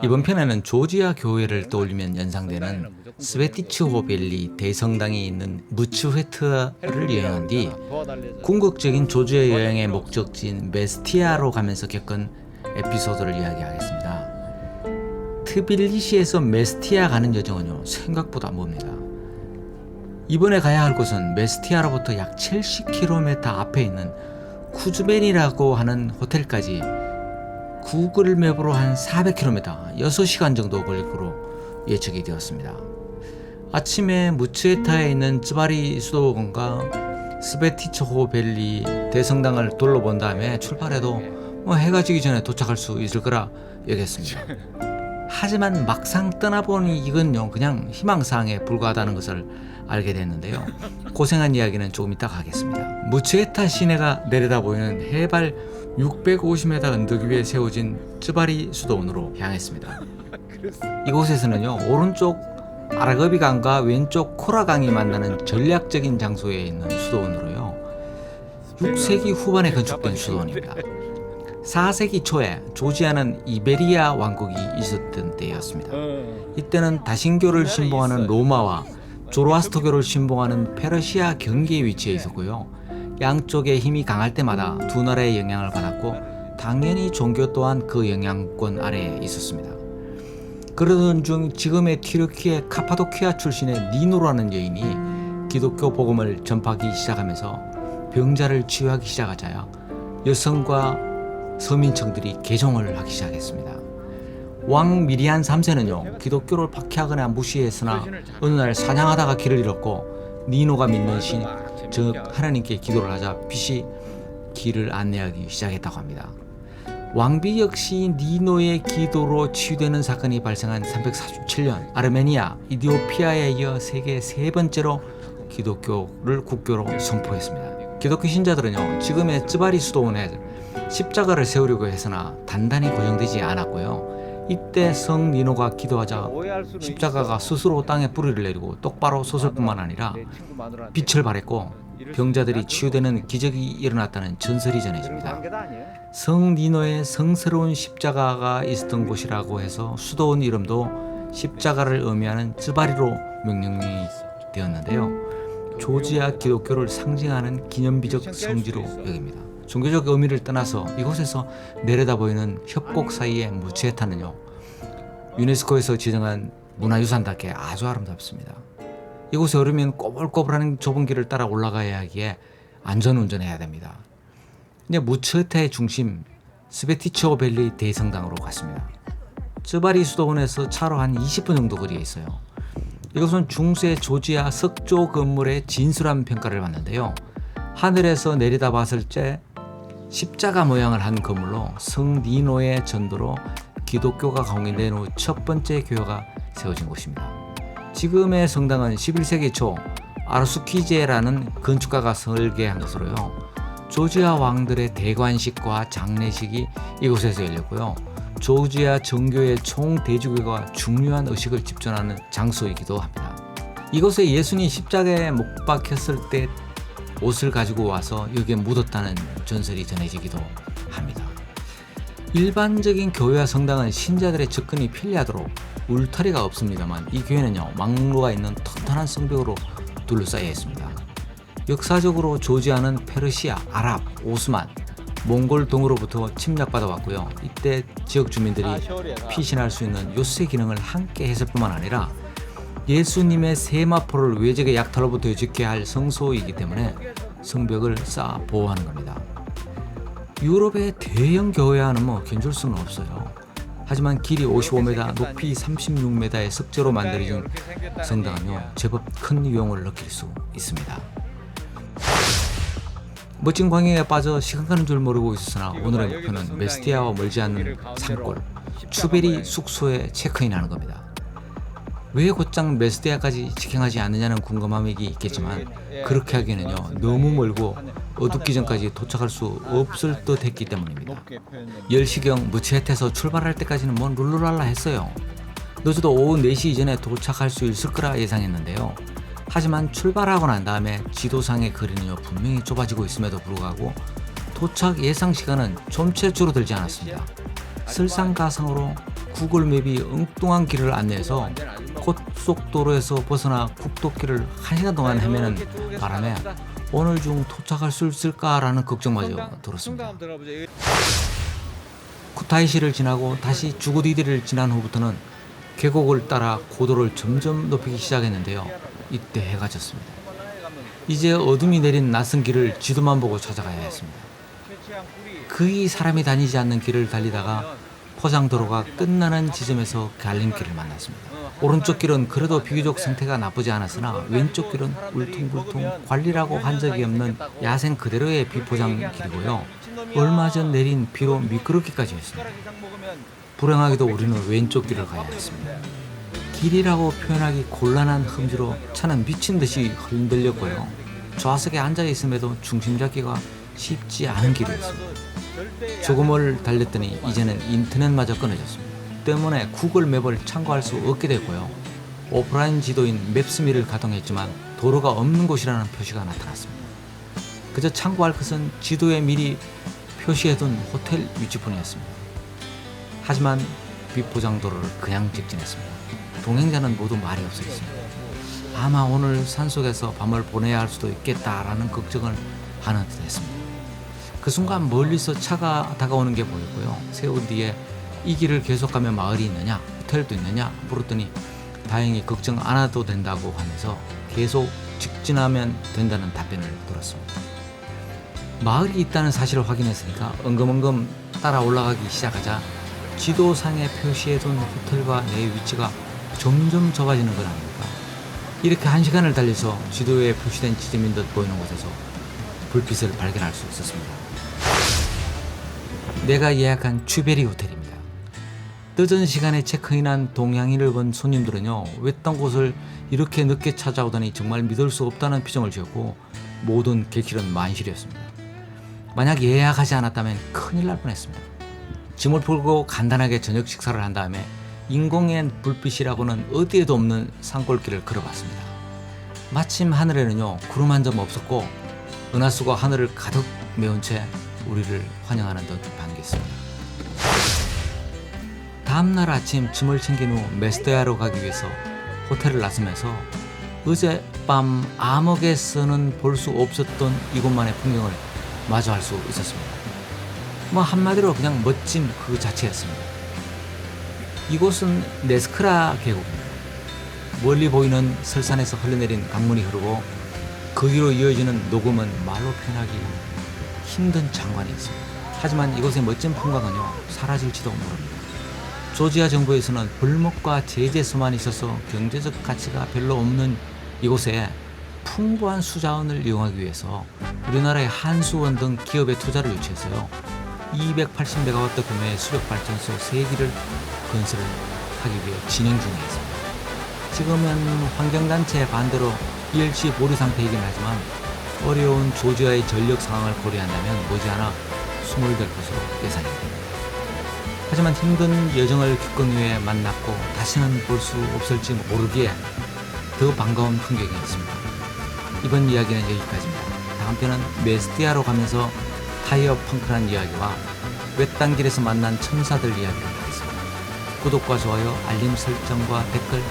이번 편에는 조지아 교회를 떠올리면 연상되는 스베티츠호밸리 대성당이 있는 무츠회트를 여행한 뒤 궁극적인 조지아 여행의 목적지인 메스티아로 가면서 겪은 에피소드를 이야기하겠습니다. 트빌리시에서 메스티아 가는 여정은요, 생각보다 멉니다. 이번에 가야 할 곳은 메스티아로부터 약 70km 앞에 있는 쿠즈벤이라고 하는 호텔까지 구글 맵으로 한 400km, 6시간 정도 걸릴 거로 예측이 되었습니다. 아침에 무츠에타에 있는 쯔바리 수도원과 스베티츠호밸리 대성당을 둘러본 다음에 출발해도 해가 지기 전에 도착할 수 있을 거라 여겼습니다. 하지만 막상 떠나보니 이건요, 그냥 희망사항에 불과하다는 것을 알게 됐는데요. 고생한 이야기는 조금 이따 하겠습니다. 무츠에타 시내가 내려다 보이는 해발 650m 언덕 위에 세워진 쯔바리 수도원으로 향했습니다. 이곳에서는요, 오른쪽 아라거비 강과 왼쪽 코라 강이 만나는 전략적인 장소에 있는 수도원으로요, 6세기 후반에 건축된 수도원입니다. 4세기 초에 조지아는 이베리아 왕국이 있었던 때였습니다. 이때는 다신교를 신봉하는 로마와 조로아스터교를 신봉하는 페르시아 경계에 위치해 있었고요. 양쪽의 힘이 강할 때마다 두 나라의 영향을 받았고 당연히 종교 또한 그 영향권 아래에 있었습니다. 그러던 중 지금의 튀르키예 카파도키아 출신의 니노라는 여인이 기독교 복음을 전파하기 시작하면서 병자를 치유하기 시작하자 여성과 서민층들이 개종을 하기 시작했습니다. 왕 미리안 3세는요, 기독교를 박해하거나 무시했으나 어느 날 사냥하다가 길을 잃었고 니노가 믿는 신, 즉 하나님께 기도를 하자 빛이 길을 안내하기 시작했다고 합니다. 왕비 역시 니노의 기도로 치유되는 사건이 발생한 347년 아르메니아, 이디오피아에 이어 세계 세 번째로 기독교를 국교로 선포했습니다. 기독교 신자들은요, 지금의 쯔바리 수도원에 십자가를 세우려고 했으나 단단히 고정되지 않았고요. 이때 성 니노가 기도하자 십자가가 스스로 땅에 뿌리를 내리고 똑바로 섰을 뿐만 아니라 빛을 발했고 병자들이 치유되는 기적이 일어났다는 전설이 전해집니다. 성 니노의 성스러운 십자가가 있었던 곳이라고 해서 수도원 이름도 십자가를 의미하는 쯔바리로 명명이 되었는데요. 조지아 기독교를 상징하는 기념비적 성지로 여깁니다. 종교적 의미를 떠나서 이곳에서 내려다 보이는 협곡 사이의 무츠에타는요, 유네스코에서 지정한 문화유산답게 아주 아름답습니다. 이곳에 오르면 꼬불꼬불한 좁은 길을 따라 올라가야 하기에 안전운전해야 됩니다. 이제 무츠에타의 중심 스베티츠호밸리 대성당으로 갔습니다. 쯔바리 수도원에서 차로 한 20분 정도 거리에 있어요. 이것은 중세 조지아 석조 건물의 진술한 평가를 받는데요. 하늘에서 내려다 봤을 때 십자가 모양을 한 건물로 성 니노의 전도로 기독교가 공인된 후 첫 번째 교회가 세워진 곳입니다. 지금의 성당은 11세기 초 아르수키제라는 건축가가 설계한 것으로요, 조지아 왕들의 대관식과 장례식이 이곳에서 열렸고요, 조지아 정교의 총대주교가 중요한 의식을 집전하는 장소이기도 합니다. 이곳에 예수님이 십자가에 못 박혔을 때 옷을 가지고 와서 여기에 묻었다는 전설이 전해지기도 합니다. 일반적인 교회와 성당은 신자들의 접근이 편리하도록 울타리가 없습니다만 이 교회는요, 망루가 있는 튼튼한 성벽으로 둘러싸여 있습니다. 역사적으로 조지아는 페르시아, 아랍, 오스만, 몽골 등으로부터 침략받아 왔고요. 이때 지역 주민들이 피신할 수 있는 요새 기능을 함께 했을 뿐만 아니라 예수님의 세마포를 외적의 약탈로부터 지켜야 할 성소이기 때문에 성벽을 쌓아 보호하는 겁니다. 유럽의 대형 교회와는 견줄 수는 없어요. 하지만 길이 55m, 높이 36m의 석재로 만들어진 성당은요, 제법 큰 위용을 느낄 수 있습니다. 멋진 광경에 빠져 시간 가는 줄 모르고 있었으나 오늘의 목표는 메스티아와 멀지 않는 산골 추베리 숙소에 체크인하는 겁니다. 왜 곧장 메스티아까지 직행하지 않느냐는 궁금함이 있겠지만 그렇게 하기에는요, 너무 멀고 어둡기 전까지 도착할 수 없을 듯 했기 때문입니다. 10시경 무츠에타에서 출발할 때까지는 룰루랄라 했어요. 늦어도 오후 4시 이전에 도착할 수 있을 거라 예상했는데요. 하지만 출발하고 난 다음에 지도상의 거리는요, 분명히 좁아지고 있음에도 불구하고 도착 예상 시간은 좀채 줄어들지 않았습니다. 설상가상으로 구글맵이 엉뚱한 길을 안내해서 고속도로에서 벗어나 국도길을 1시간 동안 헤매는 바람에 오늘 중 도착할 수 있을까라는 걱정마저 들었습니다. 쿠타이시를 지나고 다시 주구디디를 지난 후부터는 계곡을 따라 고도를 점점 높이기 시작했는데요. 이때 해가 졌습니다. 이제 어둠이 내린 낯선 길을 지도만 보고 찾아가야 했습니다. 거의 사람이 다니지 않는 길을 달리다가 포장도로가 끝나는 지점에서 갈림길을 만났습니다. 오른쪽 길은 그래도 비교적 상태가 나쁘지 않았으나 왼쪽 길은 울퉁불퉁 관리라고 한 적이 없는 야생 그대로의 비포장 길이고요. 얼마 전 내린 비로 미끄럽기까지 했습니다. 불행하게도 우리는 왼쪽 길을 가야 했습니다. 길이라고 표현하기 곤란한 험지로 차는 미친 듯이 흔들렸고요. 좌석에 앉아 있음에도 중심 잡기가 쉽지 않은 길이었습니다. 조금을 달렸더니 이제는 인터넷마저 끊어졌습니다. 때문에 구글 맵을 참고할 수 없게 됐고요. 오프라인 지도인 맵스미를 가동했지만 도로가 없는 곳이라는 표시가 나타났습니다. 그저 참고할 것은 지도에 미리 표시해둔 호텔 위치뿐이었습니다. 하지만 비포장도로를 그냥 직진했습니다. 동행자는 모두 말이 없었습니다. 아마 오늘 산속에서 밤을 보내야 할 수도 있겠다라는 걱정을 하는 듯했습니다. 그 순간 멀리서 차가 다가오는 게 보였고요. 세운 뒤에 이 길을 계속 가면 마을이 있느냐, 호텔도 있느냐 물었더니 다행히 걱정 안 해도 된다고 하면서 계속 직진하면 된다는 답변을 들었습니다. 마을이 있다는 사실을 확인했으니까 엉금엉금 따라 올라가기 시작하자 지도상에 표시해둔 호텔과 내 위치가 점점 좁아지는 건 아닙니까? 이렇게 1시간을 달려서 지도에 표시된 지점인 듯 보이는 곳에서 불빛을 발견할 수 있었습니다. 내가 예약한 추베리 호텔입니다. 늦은 시간에 체크인한 동양인을 본 손님들은요, 외딴 곳을 이렇게 늦게 찾아오다니 정말 믿을 수 없다는 표정을 지었고 모든 객실은 만실이었습니다. 만약 예약하지 않았다면 큰일 날 뻔했습니다. 짐을 풀고 간단하게 저녁 식사를 한 다음에 인공의 불빛이라고는 어디에도 없는 산골길을 걸어봤습니다. 마침 하늘에는요 구름 한 점 없었고 은하수가 하늘을 가득 메운 채 우리를 환영하는 듯 반겼습니다. 다음날 아침 짐을 챙긴 후 메스테아로 가기 위해서 호텔을 나서면서 어젯밤 암흑에서는 볼 수 없었던 이곳만의 풍경을 마주할 수 있었습니다. 한마디로 그냥 멋진 그 자체였습니다. 이곳은 네스크라 계곡입니다. 멀리 보이는 설산에서 흘러내린 강물이 흐르고 그 위로 이어지는 녹음은 말로 표현하기 힘든 장관이었습니다. 하지만 이곳의 멋진 풍광은요 사라질지도 모릅니다. 조지아 정부에서는 벌목과 제재소만 있어서 경제적 가치가 별로 없는 이곳에 풍부한 수자원을 이용하기 위해서 우리나라의 한수원 등 기업의 투자를 유치해서요 280메가와트 규모의 수력 발전소 3기를 건설을 하기 위해 진행 중에 있습니다. 지금은 환경단체 반대로 ELC 보류 상태이긴 하지만 어려운 조지아의 전력 상황을 고려한다면 머지않아 수몰될 것으로 예상이 됩니다. 하지만 힘든 여정을 겪은 후에 만났고 다시는 볼 수 없을지 모르기에 더 반가운 풍경이 있습니다. 이번 이야기는 여기까지입니다. 다음 편은 메스티아로 가면서 타이어 펑크란 이야기와 외딴 길에서 만난 천사들 이야기를 하겠습니다. 구독과 좋아요, 알림 설정과 댓글